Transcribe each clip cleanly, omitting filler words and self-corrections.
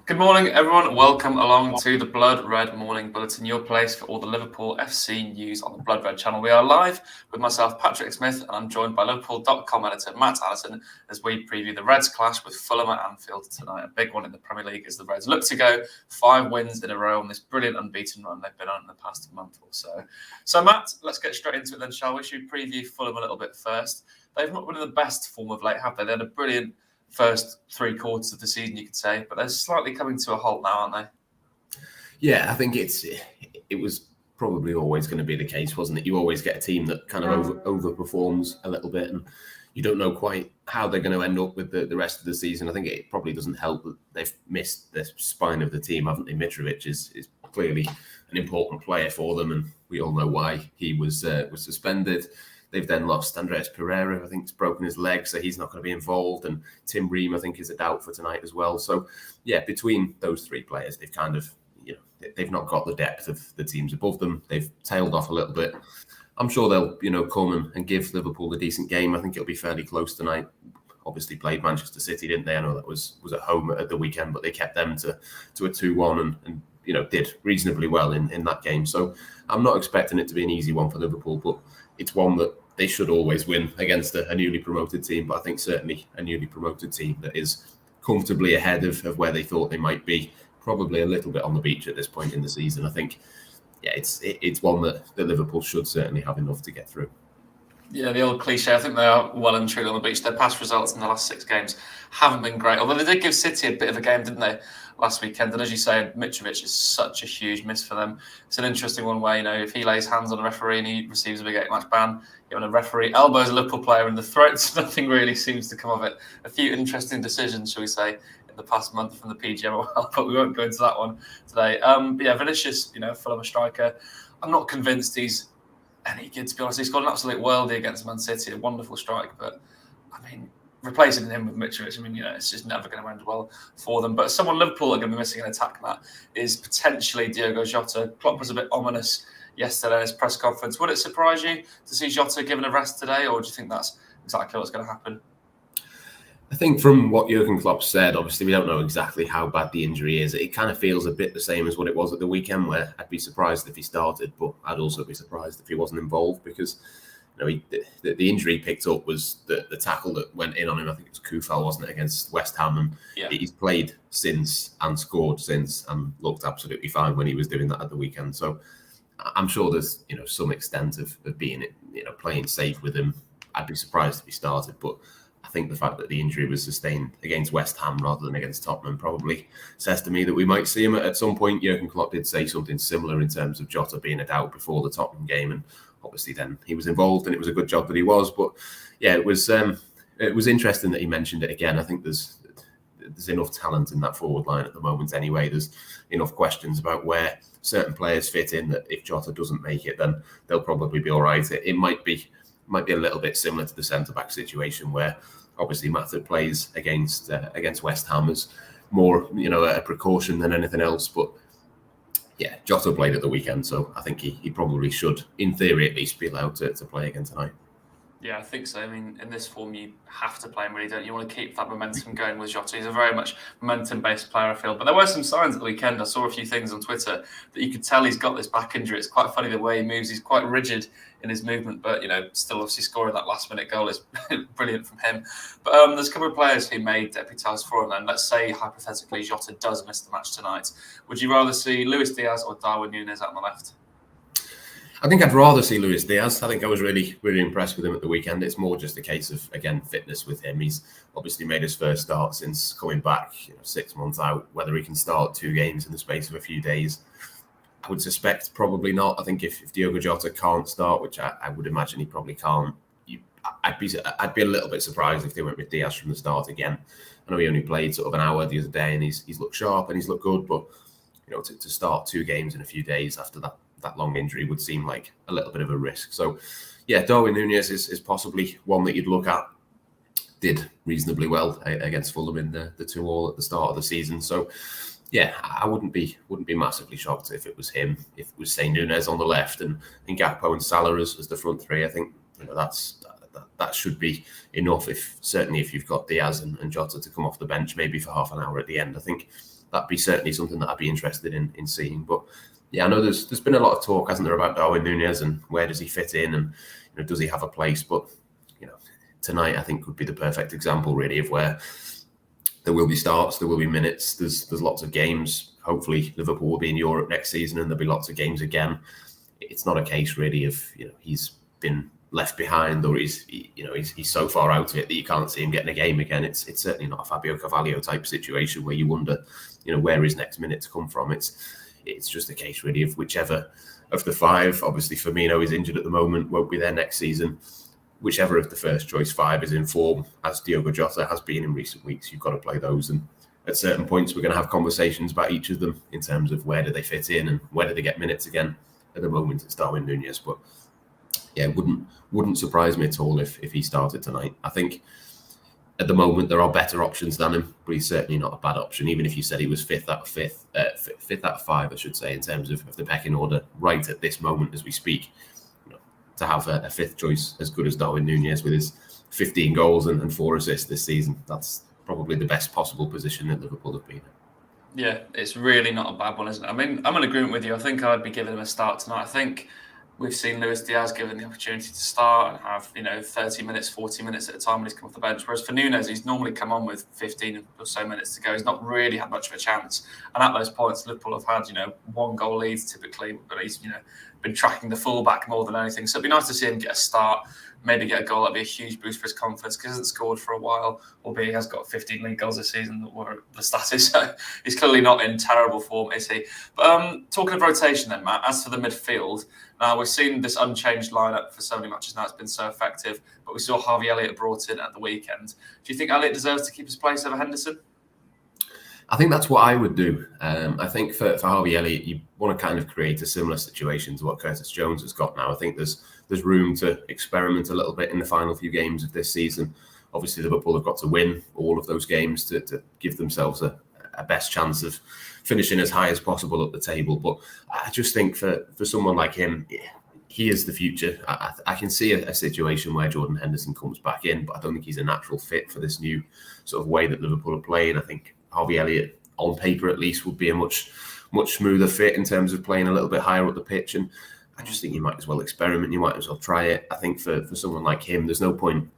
Good morning, everyone. Welcome along to the Blood Red Morning Bulletin, your place for all the Liverpool FC news on the Blood Red channel. We are live with myself, Patrick Smith, and I'm joined by Liverpool.com editor Matt Addison as we preview the Reds clash with Fulham at Anfield tonight. A big one in the Premier League as the Reds look to go 5 wins in a row on this brilliant unbeaten run they've been on in the past month or so. So, Matt, let's get straight into it then, shall we? Should we preview Fulham a little bit first? They've not been in the best form of late, have they? They had a brilliant first 3 quarters of the season, you could say, but they're slightly coming to a halt now, aren't they? Yeah, I think it was probably always going to be the case, wasn't it? You always get a team that kind of overperforms a little bit, and you don't know quite how they're going to end up with the rest of the season. I think it probably doesn't help that they've missed the spine of the team, haven't they? Mitrovic is clearly an important player for them, and we all know why he was suspended. They've then lost Andreas Pereira, I think he's broken his leg, so he's not going to be involved. And Tim Ream, I think, is a doubt for tonight as well. So, yeah, between those 3 players, they've kind of, they've not got the depth of the teams above them. They've tailed off a little bit. I'm sure they'll, come and give Liverpool a decent game. I think it'll be fairly close tonight. Obviously played Manchester City, didn't they? I know that was at home at the weekend, but they kept them to a 2-1 and did reasonably well in that game. So I'm not expecting it to be an easy one for Liverpool, but it's one that they should always win against a newly promoted team. But I think certainly a newly promoted team that is comfortably ahead of where they thought they might be, probably a little bit on the beach at this point in the season. I think, yeah, it's one that Liverpool should certainly have enough to get through. Yeah, the old cliche. I think they are well and truly on the beach. Their past results in the last 6 games haven't been great, although they did give City a bit of a game, didn't they, last weekend? And as you say, Mitrovic is such a huge miss for them. It's an interesting one where, if he lays hands on a referee and he receives a big 8-match ban, when a referee elbows a Liverpool player in the throat, nothing really seems to come of it. A few interesting decisions, shall we say, in the past month from the PGMOL, but we won't go into that one today. But yeah, Vinicius, Fulham striker. I'm not convinced he's any good, to be honest. He scored an absolute worldie against Man City, a wonderful strike, but replacing him with Mitrovic, it's just never going to end well for them. But someone Liverpool are going to be missing in attack, Matt, is potentially Diogo Jota. Klopp was a bit ominous yesterday in his press conference. Would it surprise you to see Jota given a rest today, or do you think that's exactly what's going to happen? I think from what Jurgen Klopp said, obviously we don't know exactly how bad the injury is. It kind of feels a bit the same as what it was at the weekend, where I'd be surprised if he started, but I'd also be surprised if he wasn't involved, because the injury he picked up was the tackle that went in on him. I think it was Kufal, wasn't it, against West Ham? And he's played since and scored since and looked absolutely fine when he was doing that at the weekend. So I'm sure there's some extent of being playing safe with him. I'd be surprised if he started, but I think the fact that the injury was sustained against West Ham rather than against Tottenham probably says to me that we might see him at some point. Jurgen Klopp did say something similar in terms of Jota being a doubt before the Tottenham game, and obviously then he was involved, and it was a good job that he was. But yeah, it was interesting that he mentioned it again. I think there's enough talent in that forward line at the moment anyway. There's enough questions about where certain players fit in that if Jota doesn't make it, then they'll probably be all right. It might be a little bit similar to the centre-back situation, where obviously Mata plays against West Ham as more, a precaution than anything else. But yeah, Jota played at the weekend, so I think he probably should, in theory at least, be allowed to play again tonight. Yeah, I think so. In this form, you have to play him, really, don't you? You want to keep that momentum going with Jota. He's a very much momentum-based player, I feel. But there were some signs at the weekend. I saw a few things on Twitter that you could tell he's got this back injury. It's quite funny the way he moves. He's quite rigid in his movement, but, still obviously scoring that last-minute goal is brilliant from him. But there's a couple of players who made deputised for him. And let's say, hypothetically, Jota does miss the match tonight. Would you rather see Luis Diaz or Darwin Núñez out on the left? I think I'd rather see Luis Diaz. I think I was really, really impressed with him at the weekend. It's more just a case of, again, fitness with him. He's obviously made his first start since coming back, 6 months out. Whether he can start 2 games in the space of a few days, I would suspect probably not. I think if Diogo Jota can't start, which I would imagine he probably can't, I'd be a little bit surprised if they went with Diaz from the start again. I know he only played sort of an hour the other day, and he's looked sharp and he's looked good, but to start 2 games in a few days after that long injury would seem like a little bit of a risk. So yeah, Darwin Núñez is possibly one that you'd look at. Did reasonably well against Fulham in the 2-2 at the start of the season. So yeah, I wouldn't be massively shocked if it was him. If it was, say, Núñez on the left and Gakpo and Salah as the front 3, I think that should be enough. Certainly if you've got Diaz and Jota to come off the bench maybe for half an hour at the end, I think that'd be certainly something that I'd be interested in seeing. But yeah, I know there's been a lot of talk, hasn't there, about Darwin Núñez and where does he fit in, and does he have a place? But tonight I think would be the perfect example, really, of where there will be starts, there will be minutes. There's lots of games. Hopefully, Liverpool will be in Europe next season, and there'll be lots of games again. It's not a case really of he's been left behind, or he's so far out of it that you can't see him getting a game again. It's certainly not a Fabio Carvalho type situation where you wonder, where his next minutes come from. It's just a case really of whichever of the five. Obviously, Firmino is injured at the moment, won't be there next season. Whichever of the first choice five is in form, as Diogo Jota has been in recent weeks, you've got to play those. And at certain points, we're going to have conversations about each of them in terms of where do they fit in and where do they get minutes again. At the moment, it's Darwin Núñez, but yeah, it wouldn't surprise me at all if he started tonight. I think at the moment there are better options than him, but he's certainly not a bad option. Even if you said he was fifth out of five, I should say, in terms of the pecking order, right at this moment as we speak, to have a fifth choice as good as Darwin Núñez with his 15 goals and 4 assists this season, that's probably the best possible position that Liverpool have been in. Yeah, it's really not a bad one, isn't it? I mean, I'm in agreement with you. I think I'd be giving him a start tonight. I think we've seen Luis Diaz given the opportunity to start and have 30 minutes, 40 minutes at a time when he's come off the bench. Whereas for Núñez, he's normally come on with 15 or so minutes to go. He's not really had much of a chance. And at those points, Liverpool have had 1 goal leads typically, but he's been tracking the fullback more than anything. So it'd be nice to see him get a start, maybe get a goal. That'd be a huge boost for his confidence because he hasn't scored for a while, albeit he has got 15 league goals this season, whatever the stat is. So he's clearly not in terrible form, is he? But talking of rotation then, Matt, as for the midfield, now we've seen this unchanged lineup for so many matches now. It's been so effective, but we saw Harvey Elliott brought in at the weekend. Do you think Elliott deserves to keep his place over Henderson? I think that's what I would do. I think for Harvey Elliott, you want to kind of create a similar situation to what Curtis Jones has got now. I think there's room to experiment a little bit in the final few games of this season. Obviously, Liverpool have got to win all of those games to give themselves a best chance of finishing as high as possible at the table. But I just think for someone like him, he is the future. I can see a situation where Jordan Henderson comes back in, but I don't think he's a natural fit for this new sort of way that Liverpool are playing. I think Harvey Elliott, on paper at least, would be a much smoother fit in terms of playing a little bit higher up the pitch. And I just think you might as well experiment. You might as well try it. I think for someone like him, there's no point,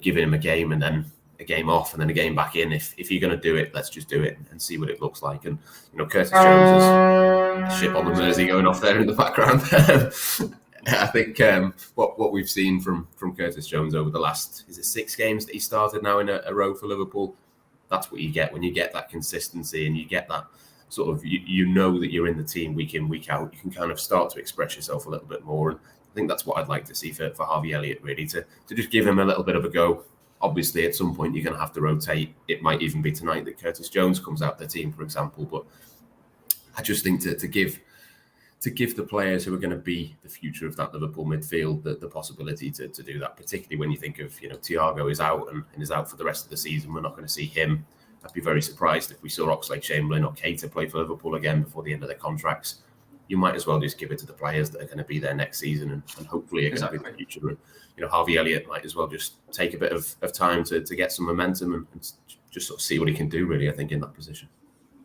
giving him a game and then a game off and then a game back in. If you're going to do it, let's just do it and see what it looks like. And Curtis Jones is a ship on the Mersey going off there in the background. I think what we've seen from Curtis Jones over the last 6 games that he started now in a row for Liverpool. That's what you get when you get that consistency and you get that sort of, you know that you're in the team week in, week out. You can kind of start to express yourself a little bit more. And I think that's what I'd like to see for Harvey Elliott, really, to just give him a little bit of a go. Obviously, at some point, you're going to have to rotate. It might even be tonight that Curtis Jones comes out the team, for example. But I just think to give the players who are going to be the future of that Liverpool midfield the possibility to do that, particularly when you think of, Thiago is out and is out for the rest of the season. We're not going to see him. I'd be very surprised if we saw Oxlade-Chamberlain or Keita play for Liverpool again before the end of their contracts. You might as well just give it to the players that are going to be there next season and hopefully are going to be the future. And, Harvey Elliott might as well just take a bit of time to get some momentum and just sort of see what he can do, really, I think, in that position.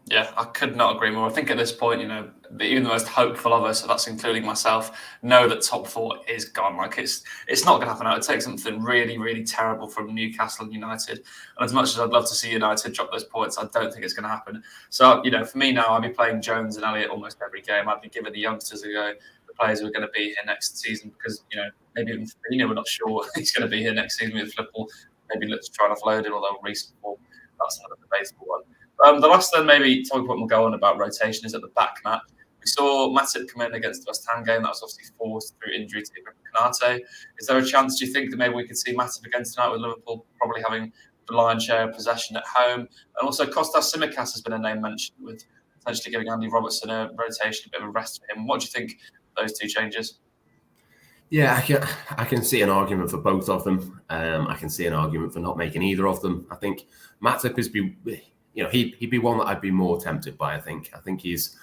Yeah, I could not agree more. I think at this point, even the most hopeful of us, that's including myself, know that top 4 is gone. Like it's not going to happen. It takes something really, really terrible from Newcastle and United. And as much as I'd love to see United drop those points, I don't think it's going to happen. So, for me now, I'd be playing Jones and Elliott almost every game. I'd be giving the youngsters a go, the players who are going to be here next season, because, maybe even Firmino, we're not sure he's going to be here next season with Liverpool. Maybe let's try and offload him, although recent form, that's another debatable one. The last then maybe talking point we'll go on about rotation is at the back, Matt. We saw Matip come in against the West Ham game. That was obviously forced through injury to Konate. Is there a chance, do you think, that maybe we could see Matip again tonight with Liverpool probably having the lion's share of possession at home? And also Kostas Tsimikas has been a name mentioned with potentially giving Andy Robertson a rotation, a bit of a rest for him. What do you think of those 2 changes? Yeah, I can see an argument for both of them. I can see an argument for not making either of them. I think Matip he'd be one that I'd be more tempted by. I think he's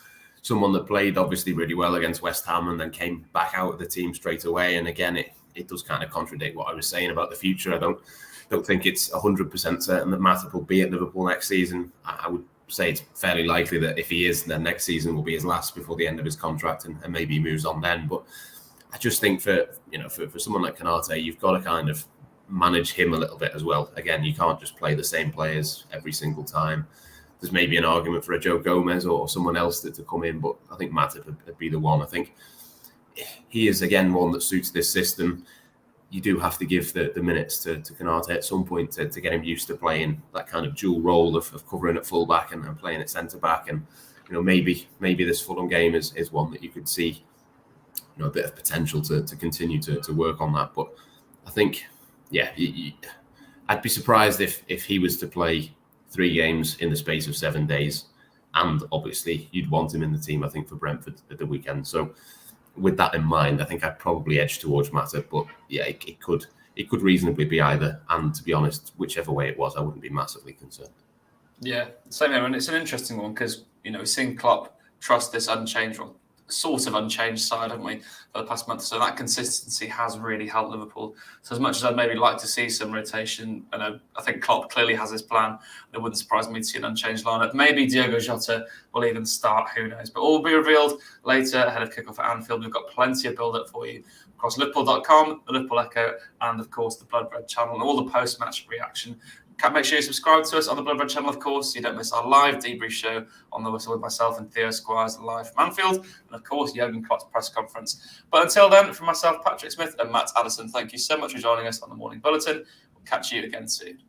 someone that played obviously really well against West Ham and then came back out of the team straight away. And again, it does kind of contradict what I was saying about the future. I don't think it's 100% certain that Matip will be at Liverpool next season. I would say it's fairly likely that if he is, then next season will be his last before the end of his contract, and maybe he moves on then. But I just think for someone like Konate, you've got to kind of manage him a little bit as well. Again, you can't just play the same players every single time. There's maybe an argument for a Joe Gomez or someone else to come in, but I think Matip would be the one. I think he is, again, one that suits this system. You do have to give the minutes to Konate at some point to get him used to playing that kind of dual role of covering at full-back and playing at centre-back. And, maybe this Fulham game is one that you could see, a bit of potential to continue to work on that. But I think, I'd be surprised if he was to play 3 games in the space of 7 days. And obviously, you'd want him in the team, I think, for Brentford at the weekend. So with that in mind, I think I'd probably edge towards Matip. But yeah, it could reasonably be either. And to be honest, whichever way it was, I wouldn't be massively concerned. Yeah, same here. And it's an interesting one because, we've seen Klopp trust this unchanged one. Sort of unchanged side, haven't we, for the past month? So that consistency has really helped Liverpool. So as much as I'd maybe like to see some rotation, I think Klopp clearly has his plan. It wouldn't surprise me to see an unchanged lineup. Maybe Diogo Jota will even start, who knows? But all will be revealed later ahead of kickoff at Anfield. We've got plenty of build-up for you across Liverpool.com, the Liverpool Echo, and of course the Blood Red channel, and all the post-match reaction. Make sure you subscribe to us on the Blood Red channel, of course, so you don't miss our live debrief show on the Whistle with myself and Theo Squires live from Anfield, and of course, Jurgen Klopp's press conference. But until then, from myself, Patrick Smith, and Matt Addison, thank you so much for joining us on the Morning Bulletin. We'll catch you again soon.